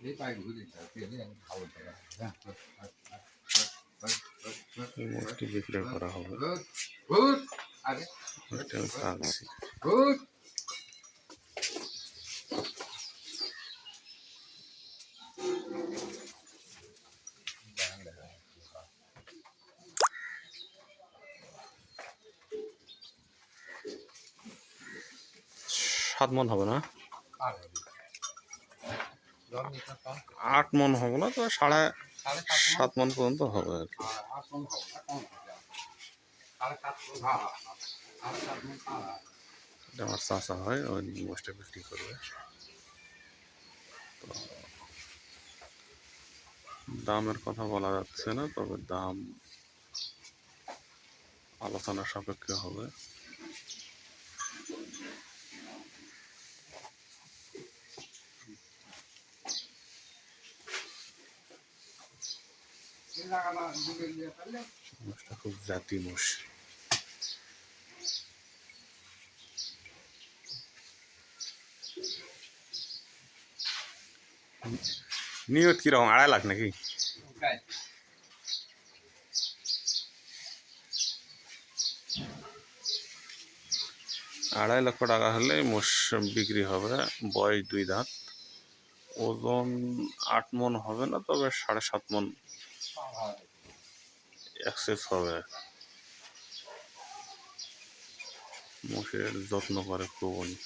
এই মোষটি বিক্রয় করা হবে। মোষটি আমি টানছি। 7 মন হবে না? 8 মন হবে না, তো 7.5 মন পর্যন্ত হবে আর কি। এটা আমার চাচা হয়, ওই মোষটা বিক্রি করবে। তো দামের কথা বলা যাচ্ছে না, তবে দাম আলোচনা সাপেক্ষে হবে। মোষটা খুব জাতি মোষ। নিয়ত কিরকম, 2.5 লাখ নাকি? 2.5 লক্ষ টাকা হলে মোষ বিক্রি হবে। বয়স 2 দাঁত, ওজন 8 মন হবে না, তবে 7.5 মন এক্সেস হবে। মোষের যত্ন করে খুব উনি,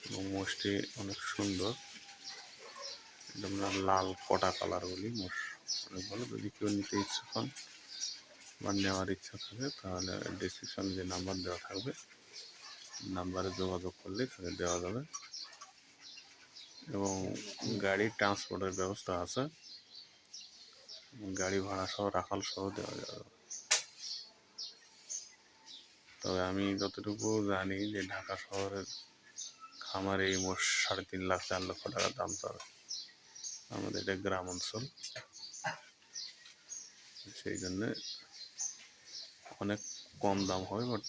এবং মোষটি অনেক সুন্দর। এটা আমরা লাল কটা কালার বলি। মোষ অনেক ভালো। যদি কেউ নিতে ইচ্ছুক হন বা নেওয়ার ইচ্ছা থাকে, তাহলে ডিসক্রিপশনে যে নাম্বার দেওয়া থাকবে, নাম্বারে যোগাযোগ করলে তাকে দেওয়া যাবে। এবং গাড়ির ট্রান্সপোর্টের ব্যবস্থা আছে, গাড়ি ভাড়া সহ রাখাল সহ দেওয়া যাবে। তবে আমি যতটুকু জানি যে ঢাকা শহরের খামারে এই মোষ 3.5 লাখ 4 লক্ষ টাকা দাম চাবে। আমাদের এটা গ্রাম অঞ্চল, সেই জন্যে অনেক কম দাম হয়, বাট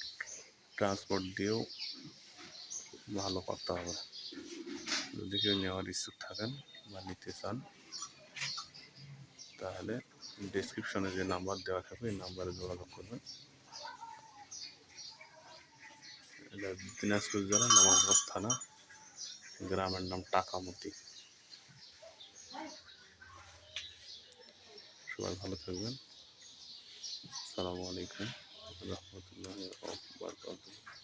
ট্রান্সপোর্ট দিয়েও ভালো করতে হবে। যদি কেউ নেওয়ার ইচ্ছুক থাকেন বা নিতে চান, তাহলে ডেসক্রিপশনে যে নাম্বার দেওয়া থাকবে এই নাম্বারে যোগাযোগ করবেন। এটা দিনাজপুর জেলা নবাবগঞ্জ থানা, গ্রামের নাম টাকামতি। সবাই ভালো থাকবেন। আসসালামু আলাইকুম রহমতুল্লাহি ওয়া বারাকাতুহু।